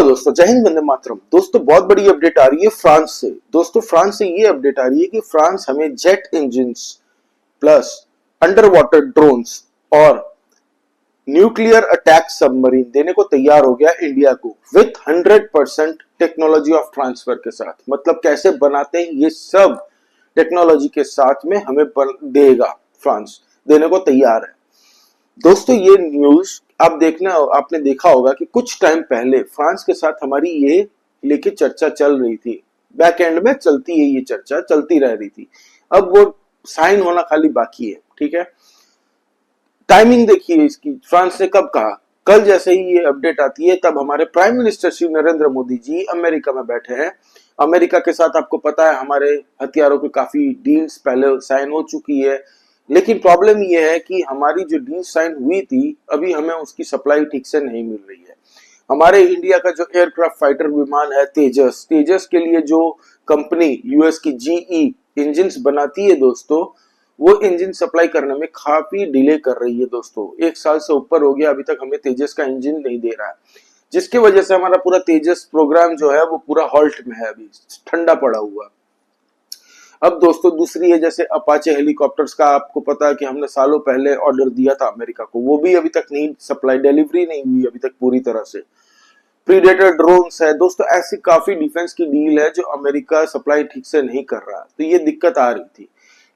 Hello दोस्तों, जय हिंद, वंदे मातरम। दोस्तों बहुत बड़ी अपडेट आ रही है फ्रांस से। दोस्तों फ्रांस से ये अपडेट आ रही है कि फ्रांस हमें jet engines plus under water drones और न्यूक्लियर अटैक सबमरीन देने को तैयार हो गया इंडिया को विथ 100% टेक्नोलॉजी ऑफ ट्रांसफर के साथ। मतलब कैसे बनाते हैं ये सब टेक्नोलॉजी के साथ में हमें देगा, फ्रांस देने को तैयार है। दोस्तों ये न्यूज आपने देखा होगा कि कुछ टाइम पहले फ्रांस के साथ हमारी ये लेके चर्चा चल रही थी। बैक एंड में चलती है, ये चर्चा चलती रह रही थी। अब वो साइन होना खाली बाकी है। ठीक है, टाइमिंग देखिए इसकी। फ्रांस ने कब कहा? कल जैसे ही ये अपडेट आती है तब हमारे prime minister Shri Narendra Modi ji America में बैठे हैं। अमेरिका के साथ आपको पता है हमारे हथियारों की काफी डील्स पहले साइन हो चुकी है, लेकिन प्रॉब्लम ये है कि हमारी जो डील साइन हुई थी अभी हमें उसकी सप्लाई ठीक से नहीं मिल रही है। हमारे इंडिया का जो एयरक्राफ्ट फाइटर विमान है तेजस के लिए जो कंपनी यूएस की जीई इंजन्स बनाती है दोस्तों, वो इंजन सप्लाई करने में काफी डिले कर रही है दोस्तों। 1 साल से ऊपर हो गया, अभी तक हमें तेजस का इंजन नहीं दे रहा है, जिसकी वजह से हमारा पूरा तेजस प्रोग्राम जो है वो पूरा हॉल्ट में है, अभी ठंडा पड़ा हुआ। अब दोस्तों दूसरी है जैसे अपाचे हेलीकॉप्टर्स का, आपको पता है कि हमने सालों पहले ऑर्डर दिया था अमेरिका को, वो भी अभी तक नहीं सप्लाई डिलीवरी नहीं हुई अभी तक पूरी तरह से। प्रीडेटर ड्रोन्स है दोस्तों, ऐसी काफी डिफेंस की डील है जो अमेरिका सप्लाई ठीक से नहीं कर रहा, तो ये दिक्कत आ रही थी।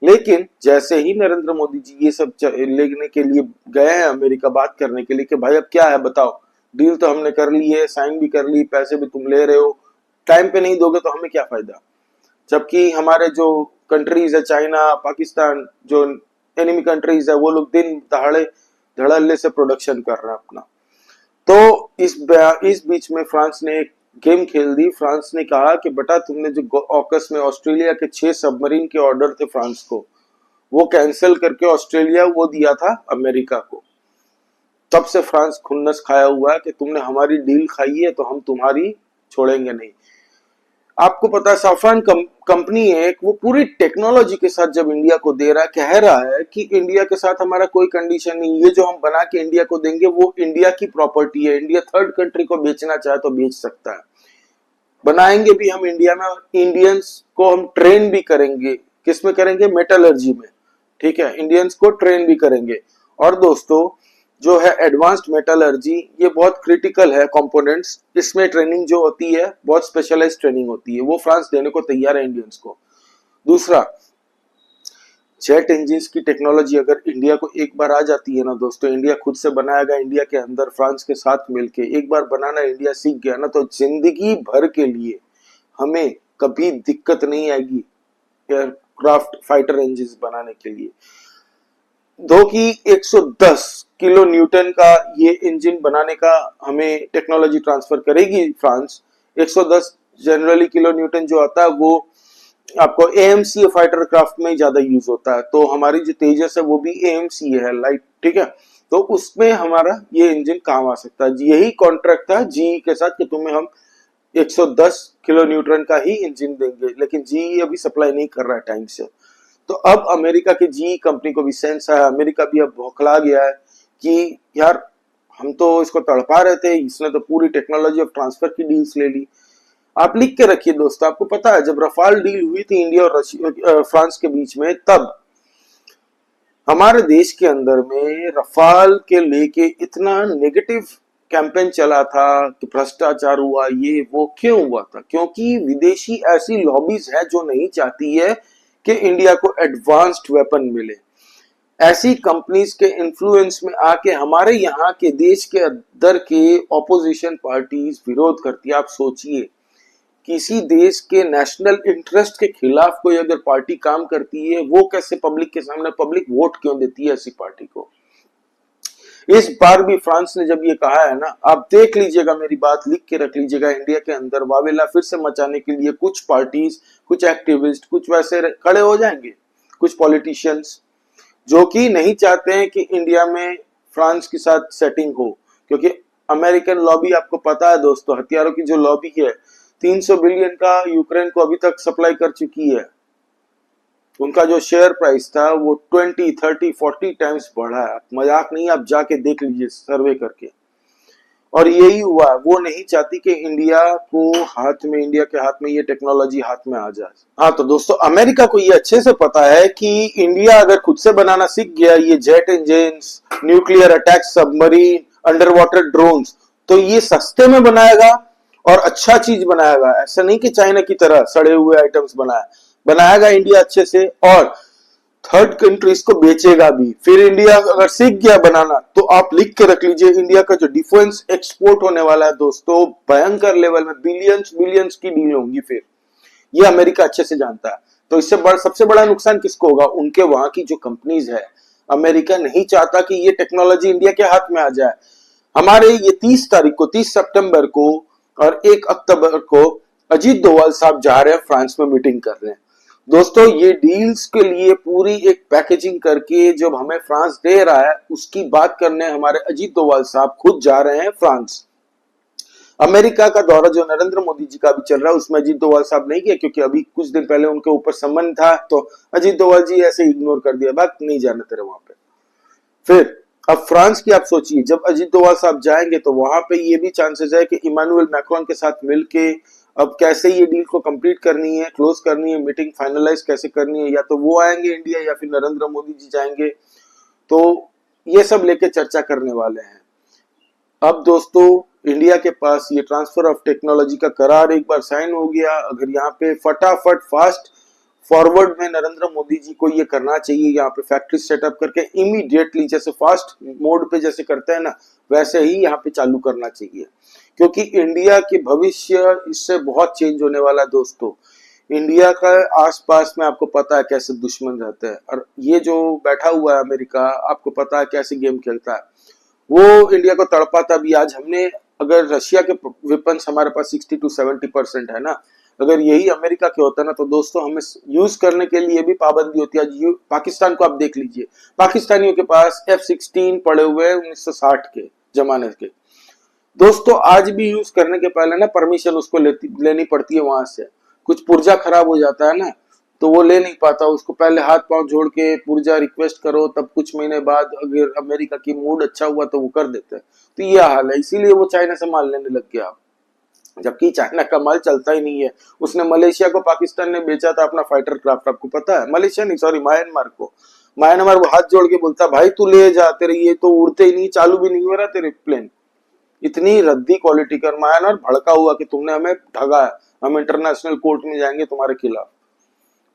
लेकिन जैसे ही नरेंद्र मोदी जी ये सब लेने के लिए गए हैं अमेरिका बात करने के लिए कि भाई अब क्या है बताओ, डील तो हमने कर ली है, साइन भी कर ली, पैसे भी तुम ले रहे हो, टाइम पे नहीं दोगे तो हमें क्या फायदा। जबकि हमारे जो कंट्रीज है चाइना पाकिस्तान, जो एनिमी कंट्रीज है, वो लोग दिन दहाड़े धड़ल्ले से प्रोडक्शन कर रहे हैं अपना। तो इस बीच में फ्रांस ने एक गेम खेल दी। फ्रांस ने कहा कि बेटा तुमने जो ऑकस में ऑस्ट्रेलिया के 6 सबमरीन के ऑर्डर थे फ्रांस को, वो कैंसिल करके ऑस्ट्रेलिया वो दिया था अमेरिका को। तब से फ्रांस खुन्नस खाया हुआ है कि तुमने हमारी डील खाई है तो हम तुम्हारी छोड़ेंगे नहीं। आपको पता है साफरान कंपनी है वो पूरी टेक्नोलॉजी के साथ जब इंडिया को दे रहा है, कह रहा है कि इंडिया के साथ हमारा कोई कंडीशन नहीं, ये जो हम बना के इंडिया को देंगे वो इंडिया की प्रॉपर्टी है, इंडिया थर्ड कंट्री को बेचना चाहे तो बेच सकता है। बनाएंगे भी हम इंडिया में, इंडियंस को हम ट्रेन भी करेंगे। किस में करेंगे? मेटलर्जी में। ठीक है, इंडियंस को ट्रेन भी करेंगे। और दोस्तों जो है एडवांस्ड मेटलर्जी, ये बहुत क्रिटिकल है कंपोनेंट्स, इसमें ट्रेनिंग जो होती है बहुत स्पेशलाइज्ड ट्रेनिंग होती है, वो फ्रांस देने को तैयार है इंडियंस को। दूसरा, जेट इंजन्स की टेक्नोलॉजी अगर इंडिया को एक बार आ जाती है ना दोस्तों, इंडिया खुद से बनाएगा इंडिया के अंदर फ्रांस के साथ मिलके, एक बार बनाना इंडिया सीख गया ना तो जिंदगी भर के लिए हमें कभी दिक्कत नहीं आएगी एयरक्राफ्ट फाइटर इंजन्स बनाने के लिए। दो की 110 किलो न्यूटन का ये इंजन बनाने का हमें टेक्नोलॉजी ट्रांसफर करेगी फ्रांस। 110 जनरली किलो न्यूटन जो आता है वो आपको एएमसी फाइटर क्राफ्ट में ज्यादा यूज होता है, तो हमारी जो तेजस है वो भी एएमसी है, लाइट। ठीक है, तो उसमें हमारा ये इंजन काम आ सकता है। यही कॉन्ट्रैक्ट था जीई के साथ कि तुम्हें हम 110 किलो न्यूटन का ही इंजन देंगे, लेकिन जीई अभी सप्लाई नहीं कर रहा है टाइम से। तो अब अमेरिका की जीई कंपनी को भी सेंस है, अमेरिका भी अब भौखला गया है कि यार हम तो इसको तड़पा रहे थे, इसने तो पूरी टेक्नोलॉजी ऑफ ट्रांसफर की डील्स ले ली। आप लिख के रखिए दोस्तों, आपको पता है जब रफाल डील हुई थी इंडिया और फ्रांस के बीच में, तब हमारे देश के अंदर में रफाल के लेके इतना नेगेटिव कैंपेन चला था कि भ्रष्टाचार हुआ, ये वो क्यों हुआ था? क्योंकि विदेशी ऐसी लॉबीज है जो नहीं चाहती है कि इंडिया को एडवांस्ड वेपन मिले। ऐसी कंपनीज के इन्फ्लुएंस में आके हमारे यहाँ के देश के अंदर के ऑपोजिशन पार्टीज विरोध करती है। आप सोचिए, किसी देश के नेशनल इंटरेस्ट के खिलाफ कोई अगर पार्टी काम करती है, वो कैसे पब्लिक के सामने, पब्लिक वोट क्यों देती है ऐसी पार्टी को? इस बार भी फ्रांस ने जब ये कहा है ना, आप देख लीजिएगा, मेरी बात लिख के रख लीजिएगा, इंडिया के अंदर वावेला फिर से मचाने के लिए कुछ पार्टीज, कुछ एक्टिविस्ट, कुछ वैसे खड़े हो जाएंगे, कुछ पॉलिटिशियंस जो कि नहीं चाहते हैं कि इंडिया में फ्रांस के साथ सेटिंग हो। क्योंकि अमेरिकन लॉबी आपको पता है दोस्तों, हथियारों की जो लॉबी है 300 बिलियन का यूक्रेन को अभी तक सप्लाई कर चुकी है। उनका जो शेयर प्राइस था वो 20, 30, 40 टाइम्स बढ़ा है। मजाक नहीं, आप जाके देख लीजिए सर्वे करके। और यही हुआ, वो नहीं चाहती कि इंडिया के हाथ में ये टेक्नोलॉजी हाथ में आ जाए। हाँ तो दोस्तों, अमेरिका को ये अच्छे से पता है कि इंडिया अगर खुद से बनाना सीख गया ये jet engine, nuclear attack submarine, under water drones, तो ये सस्ते में बनाएगा और अच्छा चीज बनाएगा। ऐसा नहीं कि चाइना की तरह सड़े हुए आइटम्स बनाएगा इंडिया अच्छे से, और थर्ड कंट्रीज को बेचेगा भी। फिर इंडिया अगर सीख गया बनाना, तो आप लिख के रख लीजिए, इंडिया का जो डिफेंस एक्सपोर्ट होने वाला है दोस्तों, भयंकर लेवल में बिलियंस बिलियंस की डील होंगी। फिर ये अमेरिका अच्छे से जानता है। तो इससे सबसे बड़ा नुकसान किसको होगा? उनके वहां की जो कंपनीज है। अमेरिका नहीं चाहता कि ये टेक्नोलॉजी इंडिया के हाथ में आ जाए। हमारे ये 30 सितंबर को और 1 अक्टूबर को अजीत डोभाल साहब जा रहे हैं फ्रांस में, मीटिंग कर रहे हैं। दोस्तों ये डील्स के लिए पूरी एक पैकेजिंग करके जब हमें फ्रांस दे रहा है, उसकी बात करने हमारे अजीत डोभाल साहब खुद जा रहे हैं फ्रांस। अमेरिका का दौरा जो नरेंद्र मोदी जी का भी चल रहा है, उसमें अजीत डोभाल साहब नहीं गए, क्योंकि अभी कुछ दिन पहले उनके ऊपर सम्मन था, तो अजीत डोभाल जी ऐसे इग्नोर कर दिया, बात नहीं जाना तेरे वहां पे। फिर अब फ्रांस की आप सोचिए, जब अजीत डोभाल साहब जाएंगे तो वहां पे ये भी चांसेस है कि इमानुएल मैक्रोन के साथ मिलके अब कैसे ये डील को कंप्लीट करनी है, क्लोज करनी है, मीटिंग फाइनलाइज कैसे करनी है, या तो वो आएंगे इंडिया या फिर नरेंद्र मोदी जी जाएंगे। तो ये सब लेके चर्चा करने वाले हैं। अब दोस्तों इंडिया के पास ये ट्रांसफर ऑफ टेक्नोलॉजी का करार एक बार साइन हो गया। अगर यहाँ पे फटाफट फास्ट फॉरवर्ड में नरेंद्र मोदी जी को ये करना चाहिए, यहाँ पे फैक्ट्री सेटअप करके इमीडिएटली, जैसे फास्ट मोड पे जैसे करते हैं ना, वैसे ही यहाँ पे चालू करना चाहिए, क्योंकि इंडिया के भविष्य इससे बहुत चेंज होने वाला है दोस्तों। इंडिया का आसपास में आपको पता है कैसे दुश्मन रहते हैं, और ये जो बैठा हुआ है अमेरिका, आपको पता है कैसे गेम खेलता है। वो इंडिया को तड़पाता भी। आज हमने, अगर रशिया के वेपन्स हमारे पास 60 to 70% है ना, अगर यही अमेरिका के होता ना, तो दोस्तों हमें यूज करने के लिए भी पाबंदी होती है। आज पाकिस्तान को आप देख लीजिए, पाकिस्तानियों के पास F-16 पड़े हुए 1960 के जमाने के। दोस्तों आज भी यूज करने के पहले ना परमिशन उसको लेनी पड़ती है वहां से। कुछ पुर्जा खराब हो जाता है ना, तो वो ले नहीं पाता, उसको पहले हाथ पांव जोड़ के पुर्जा रिक्वेस्ट करो, तब कुछ महीने बाद अगर अमेरिका की मूड अच्छा हुआ तो वो कर देते हैं। तो ये हाल है, इसीलिए वो चाइना से माल लेने लग गया। जबकि चाइना का माल चलता ही नहीं है। उसने मलेशिया को पाकिस्तान ने बेचा था अपना फाइटर क्राफ्ट, आपको पता है? मलेशिया नहीं, सॉरी, म्यांमार को। म्यांमार वो हाथ जोड़ के बोलता, भाई तू ले जा, तेरे ये तो उड़ते ही नहीं, चालू भी नहीं हो रहा तेरे प्लेन। इतनी रद्दी क्वालिटी का। म्यांमार भड़का हुआ कि तुमने हमें ठगा है, हम इंटरनेशनल कोर्ट में जाएंगे तुम्हारे खिलाफ,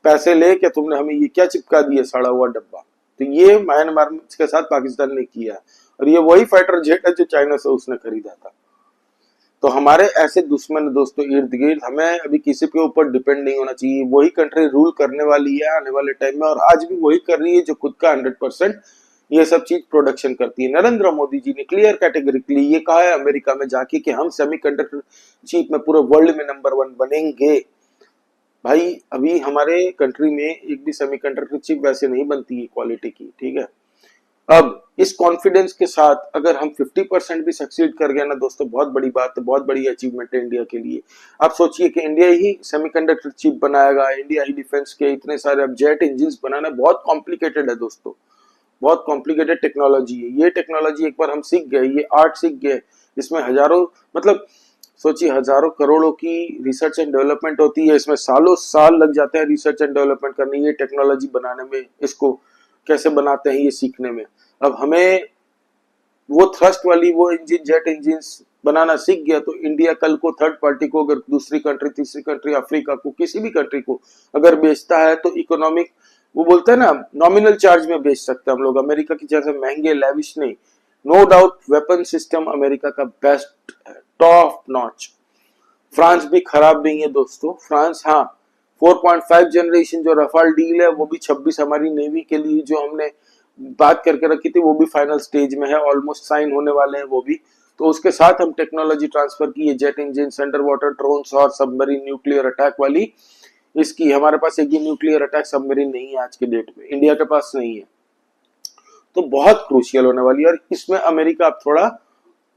पैसे लेके तुमने हमें ये क्या चिपका दिया सड़ा हुआ डब्बा। तो ये म्यांमार के साथ पाकिस्तान ने किया है, और ये वही फाइटर जेट है जो चाइना से उसने खरीदा था। तो हमारे ऐसे दुश्मन दोस्तों इर्द गिर्द, हमें अभी किसी के ऊपर डिपेंड नहीं होना चाहिए। वही कंट्री रूल करने वाली है आने वाले टाइम में, और आज भी वही कर रही है जो खुद का 100% ये सब चीज प्रोडक्शन करती है। नरेंद्र मोदी जी ने क्लियर कैटेगरिकली ये कहा है अमेरिका में जाके कि हम सेमीकंडक्टर चिप में पूरे वर्ल्ड में नंबर 1 बनेंगे। भाई अभी हमारे कंट्री में एक भी सेमीकंडक्टर चिप वैसे नहीं बनती है क्वालिटी की, ठीक है। अब इस कॉन्फिडेंस के साथ अगर हम 50% भी सक्सीड कर गए ना दोस्तों, बहुत बड़ी बात है, बहुत बड़ी अचीवमेंट है इंडिया के लिए। आप सोचिए कि इंडिया ही सेमीकंडक्टर चिप बनाएगा, इंडिया ही डिफेंस के इतने सारे, अब जेट इंजन बनाना बहुत कॉम्प्लिकेटेड है दोस्तों, बहुत कॉम्प्लिकेटेड टेक्नोलॉजी है। ये टेक्नोलॉजी एक बार हम सीख गए, ये आर्ट सीख गए, इसमें हजारों, मतलब सोचिए हजारों करोड़ों की रिसर्च एंड डेवलपमेंट होती है, इसमें सालों साल लग जाते हैं रिसर्च एंड डेवलपमेंट करने, ये टेक्नोलॉजी बनाने में, इसको कैसे बनाते हैं ये सीखने में। अब हमें वो थ्रस्ट वाली वो इंजन, जेट इंजन बनाना सीख गया, तो इंडिया कल को थर्ड पार्टी को, अगर दूसरी कंट्री, तीसरी कंट्री, अफ्रीका को, किसी भी कंट्री को अगर बेचता है, तो इकोनॉमिक, वो बोलते हैं ना, नॉमिनल चार्ज में बेच सकते हैं हम लोग। अमेरिका की जैसे महंगे लेविश नहीं। No doubt weapon system America का बेस्ट है, टॉप नॉच। फ्रांस भी खराब नहीं है दोस्तों। फ्रांस, हाँ, 4.5 जनरेशन जो रफाल डील है, वो भी 26 हमारी नेवी के लिए जो हमने बात करके रखी थी, वो भी फाइनल स्टेज में है, ऑलमोस्ट साइन होने वाले हैं वो भी। तो उसके साथ हम टेक्नोलॉजी ट्रांसफर की है, jet engine, under water drones और सबमरीन न्यूक्लियर अटैक वाली। इसकी हमारे पास एक न्यूक्लियर अटैक सबमरीन नहीं है आज के डेट में, इंडिया के पास नहीं है। तो बहुत क्रूशियल होने वाली है, और इसमें अमेरिका अब थोड़ा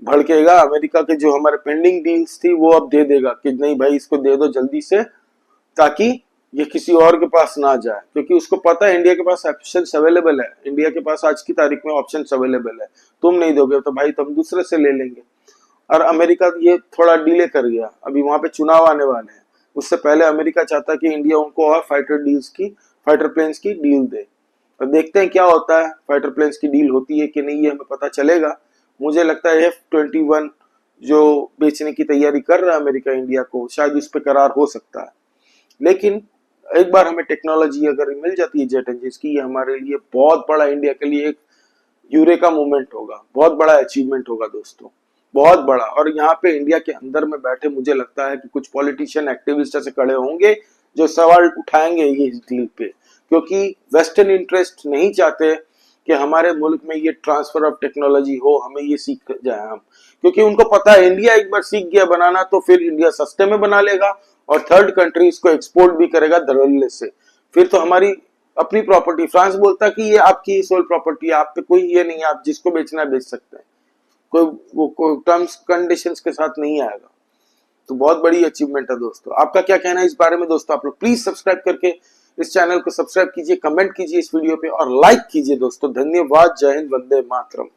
भड़केगा। अमेरिका के जो हमारे पेंडिंग डील्स थी वो अब दे देगा कि नहीं भाई इसको दे दो जल्दी से, ताकि ये किसी और के पास ना जाए, क्योंकि उसको पता है इंडिया के पास ऑप्शंस अवेलेबल है। इंडिया के पास आज की तारीख में ऑप्शंस अवेलेबल है, तुम नहीं दोगे तो भाई तुम दूसरे से ले लेंगे। और अमेरिका ये थोड़ा डिले कर गया, अभी वहां पे चुनाव आने वाले हैं, उससे पहले अमेरिका चाहता कि इंडिया उनको और फाइटर प्लेन्स की डील दे। तो देखते हैं क्या होता है, फाइटर प्लेन्स की डील होती है कि नहीं, ये हमें पता चलेगा। मुझे लगता है F-21 जो बेचने की तैयारी कर रहा है अमेरिका इंडिया को, शायद उस पर करार हो सकता है। लेकिन एक बार हमें टेक्नोलॉजी अगर मिल जाती है जेट इंजन की, ये हमारे लिए बहुत बड़ा, इंडिया के लिए एक यूरेका मूवमेंट होगा, बहुत बड़ा अचीवमेंट होगा दोस्तों, बहुत बड़ा। और यहाँ पे इंडिया के अंदर में बैठे मुझे लगता है कि कुछ पॉलिटिशियन एक्टिविस्ट ऐसे खड़े होंगे जो सवाल उठाएंगे ये इस डील पे, क्योंकि वेस्टर्न इंटरेस्ट नहीं चाहते कि हमारे मुल्क में ये ट्रांसफर ऑफ टेक्नोलॉजी हो, हमें ये सीख जाए हम, क्योंकि उनको पता है इंडिया एक बार सीख गया बनाना तो फिर इंडिया सस्ते में बना लेगा और थर्ड कंट्रीज को एक्सपोर्ट भी करेगा धड़ल्ले से। फिर तो हमारी अपनी प्रॉपर्टी, फ्रांस बोलता कि ये आपकी सोल प्रॉपर्टी है, आप पे कोई ये नहीं है, आप जिसको बेचना है बेच सकते हैं, कोई टर्म्स कंडीशंस के साथ नहीं आएगा। तो बहुत बड़ी अचीवमेंट है दोस्तों। आपका क्या कहना है इस बारे में दोस्तों? आप लोग प्लीज सब्सक्राइब करके इस चैनल को सब्सक्राइब कीजिए, कमेंट कीजिए इस वीडियो पे और लाइक कीजिए दोस्तों। धन्यवाद, जय हिंद, वंदे मातरम।